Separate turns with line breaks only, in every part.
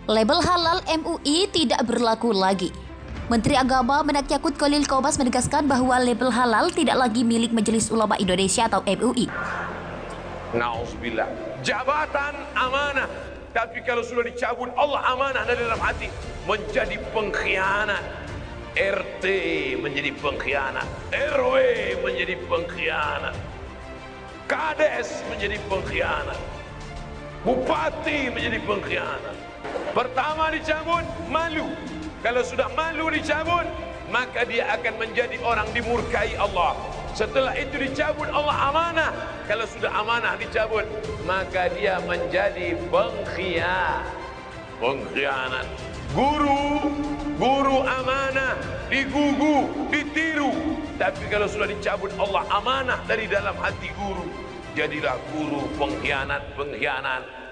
Label halal MUI tidak berlaku lagi. Menteri Agama Menak Yakut Khalil Qomas menegaskan bahwa label halal tidak lagi milik Majelis Ulama Indonesia atau MUI.
Nauzubillah. Jabatan amanah, tapi kalau sudah dicabut Allah amanah dari dalam hati, menjadi pengkhianat. RT menjadi pengkhianat, RW menjadi pengkhianat, Kades menjadi pengkhianat, Bupati menjadi pengkhianat. Pertama dicabut, malu. Kalau sudah malu dicabut, maka dia akan menjadi orang dimurkai Allah. Setelah itu dicabut Allah amanah. Kalau sudah amanah dicabut, maka dia menjadi pengkhianat. Guru amanah digugu, ditiru. Tapi kalau sudah dicabut Allah amanah dari dalam hati guru, jadilah guru pengkhianat,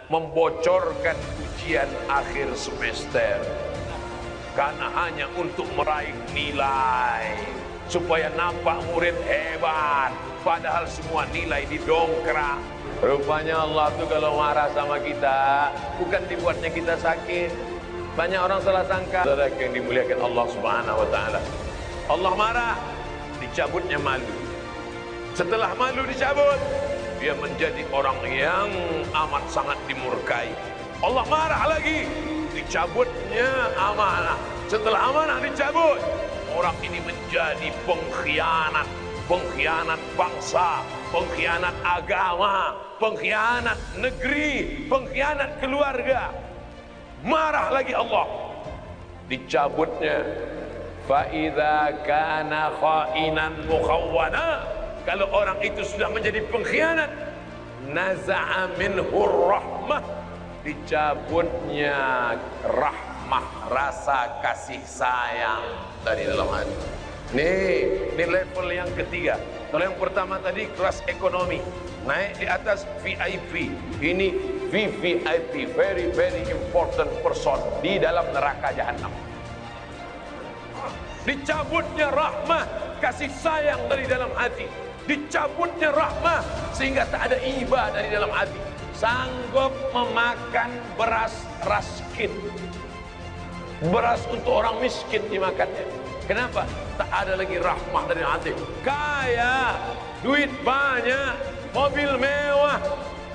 membocorkan ujian akhir semester karena hanya untuk meraih nilai, supaya nampak murid hebat, padahal semua nilai didongkrak. Rupanya Allah tuh kalau marah sama kita, bukan dibuatnya kita sakit. Banyak orang salah sangka. Saudara yang dimuliakan Allah Subhanahu wa taala, Allah marah, dicabutnya malu. Setelah malu dicabut, dia menjadi orang yang amat sangat dimurkai. Allah marah lagi, dicabutnya amanah. Setelah amanah dicabut, orang ini menjadi pengkhianat bangsa, pengkhianat agama, pengkhianat negeri, pengkhianat keluarga. Marah lagi Allah, dicabutnya. Fa idza kana khainan mukhawwana, kalau orang itu sudah menjadi pengkhianat, naza'a minhur rahmah, dicabutnya rahmah, rasa kasih sayang dari dalam hati. Ini level yang ketiga. Kalau yang pertama tadi kelas ekonomi, naik di atas VIP, ini VVIP, very important person di dalam neraka jahanam. Dicabutnya rahmah, kasih sayang dari dalam hati. Dicabutnya rahmah sehingga tak ada iba dari dalam hati. Sanggup memakan beras raskin, beras untuk orang miskin dimakannya. Kenapa? Tak ada lagi rahmah dari hati. Kaya, duit banyak, mobil mewah,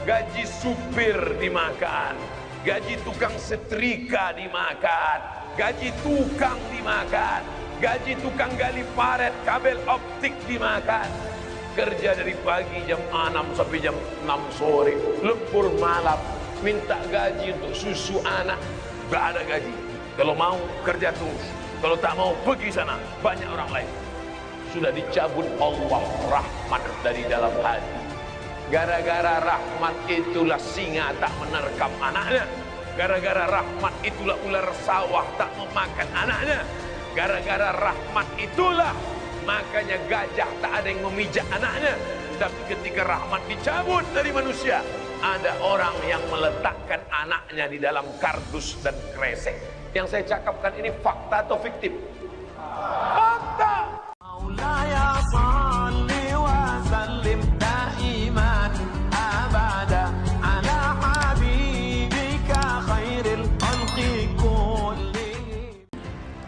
gaji supir dimakan, gaji tukang setrika dimakan, gaji tukang dimakan, gaji tukang gali paret, kabel optik dimakan. Kerja dari pagi jam 6 sampai jam 6 sore, lembur malam, minta gaji untuk susu anak, gak ada gaji. Kalau mau kerja terus, kalau tak mau pergi sana, banyak orang lain. Sudah dicabut Allah rahmat dari dalam hati. Gara-gara rahmat itulah singa tak menerkam anaknya. Gara-gara rahmat itulah ular sawah tak memakan anaknya. Gara-gara rahmat itulah makanya gajah tak ada yang memijak anaknya. Tapi ketika rahmat dicabut dari manusia, ada orang yang meletakkan anaknya di dalam kardus dan kresek. Yang saya cakapkan ini fakta atau fiktif? Fakta.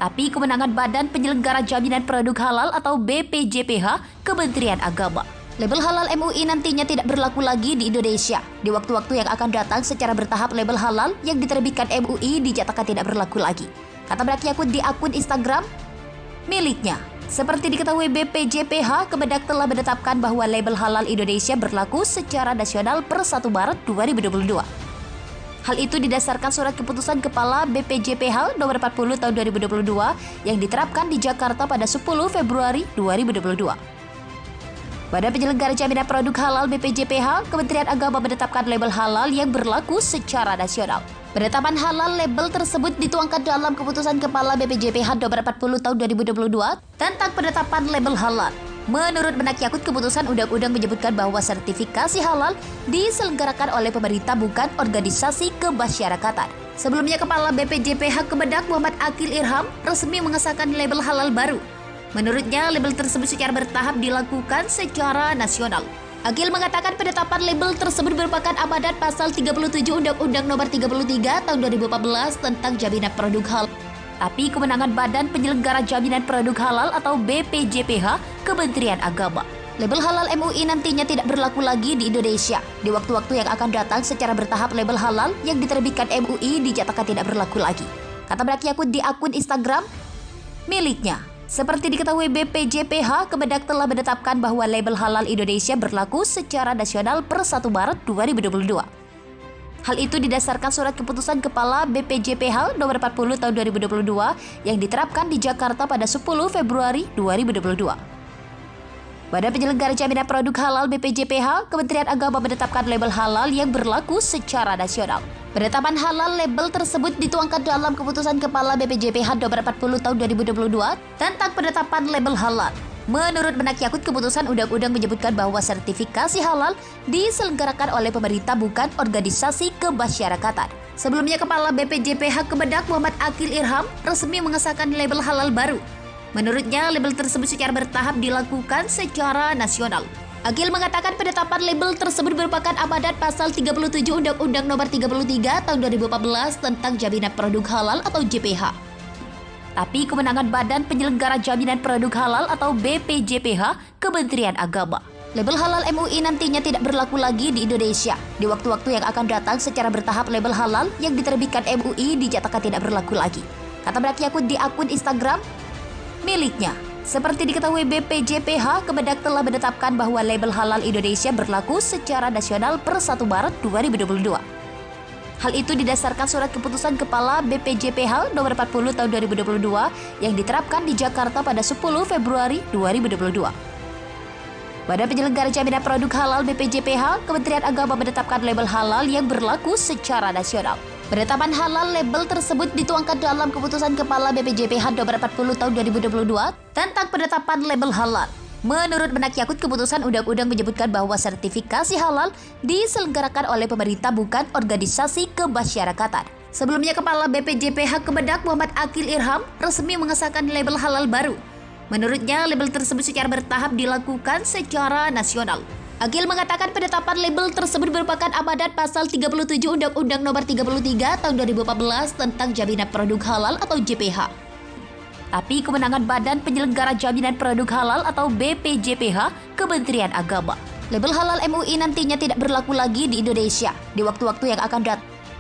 Tapi kemenangan Badan Penyelenggara Jaminan Produk Halal atau BPJPH Kementerian Agama. Label halal MUI nantinya tidak berlaku lagi di Indonesia. Di waktu-waktu yang akan datang secara bertahap label halal yang diterbitkan MUI dinyatakan tidak berlaku lagi. Kata Menak Yakut di akun Instagram miliknya. Seperti diketahui BPJPH, Kemendak telah menetapkan bahwa label halal Indonesia berlaku secara nasional per 1 Maret 2022. Hal itu didasarkan surat keputusan Kepala BPJPH nomor 40 tahun 2022 yang diterapkan di Jakarta pada 10 Februari 2022. Badan Penyelenggara Jaminan Produk Halal BPJPH, Kementerian Agama menetapkan label halal yang berlaku secara nasional. Penetapan halal label tersebut dituangkan dalam keputusan Kepala BPJPH nomor 40 tahun 2022 tentang penetapan label halal. Menurut Menak Yakut, keputusan undang-undang menyebutkan bahwa sertifikasi halal diselenggarakan oleh pemerintah bukan organisasi kemasyarakatan. Sebelumnya, Kepala BPJPH Kemendak Muhammad Akil Irham resmi mengesahkan label halal baru. Menurutnya, label tersebut secara bertahap dilakukan secara nasional. Agil mengatakan penetapan label tersebut merupakan amanat pasal 37 Undang-Undang Nomor 33 Tahun 2014 tentang Jaminan Produk Halal. Tapi kewenangan Badan Penyelenggara Jaminan Produk Halal atau BPJPH Kementerian Agama. Label halal MUI nantinya tidak berlaku lagi di Indonesia. Di waktu-waktu yang akan datang secara bertahap label halal yang diterbitkan MUI dinyatakan tidak berlaku lagi. Kata Brak Yakut di akun Instagram miliknya. Seperti diketahui BPJPH, Kemendak telah menetapkan bahwa label halal Indonesia berlaku secara nasional per 1 Maret 2022. Hal itu didasarkan surat keputusan Kepala BPJPH nomor 40 tahun 2022 yang diterapkan di Jakarta pada 10 Februari 2022. Badan Penyelenggara Jaminan Produk Halal BPJPH, Kementerian Agama menetapkan label halal yang berlaku secara nasional. Penetapan halal label tersebut dituangkan dalam keputusan Kepala BPJPH nomor 40 tahun 2022 tentang penetapan label halal. Menurut Menak Yakut, keputusan undang-undang menyebutkan bahwa sertifikasi halal diselenggarakan oleh pemerintah bukan organisasi kemasyarakatan. Sebelumnya, Kepala BPJPH Kemendak Muhammad Akil Irham resmi mengesahkan label halal baru. Menurutnya, label tersebut secara bertahap dilakukan secara nasional. Agil mengatakan penetapan label tersebut merupakan amanat pasal 37 Undang-Undang Nomor 33 Tahun 2014 tentang Jaminan Produk Halal atau JPH. Tapi kewenangan Badan Penyelenggara Jaminan Produk Halal atau BPJPH Kementerian Agama. Label halal MUI nantinya tidak berlaku lagi di Indonesia. Di waktu-waktu yang akan datang secara bertahap label halal yang diterbitkan MUI dinyatakan tidak berlaku lagi. Kata Brak Yakut di akun Instagram miliknya. Seperti diketahui BPJPH, Kemendak telah menetapkan bahwa label halal Indonesia berlaku secara nasional per 1 Maret 2022. Hal itu didasarkan surat keputusan Kepala BPJPH nomor 40 tahun 2022 yang diterapkan di Jakarta pada 10 Februari 2022. Badan Penyelenggara Jaminan Produk Halal BPJPH, Kementerian Agama menetapkan label halal yang berlaku secara nasional. Penetapan halal label tersebut dituangkan dalam keputusan Kepala BPJPH nomor 40 tahun 2022 tentang penetapan label halal. Menurut Menak Yakut, keputusan undang-undang menyebutkan bahwa sertifikasi halal diselenggarakan oleh pemerintah bukan organisasi kemasyarakatan. Sebelumnya, Kepala BPJPH Kemendak Muhammad Akil Irham resmi mengesahkan label halal baru. Menurutnya, label tersebut secara bertahap dilakukan secara nasional. Agil mengatakan penetapan label tersebut merupakan amanat pasal 37 Undang-Undang Nomor 33 Tahun 2014 tentang Jaminan Produk Halal atau JPH. Tapi kewenangan Badan Penyelenggara Jaminan Produk Halal atau BPJPH Kementerian Agama. Label halal MUI nantinya tidak berlaku lagi di Indonesia. Di waktu-waktu yang akan datang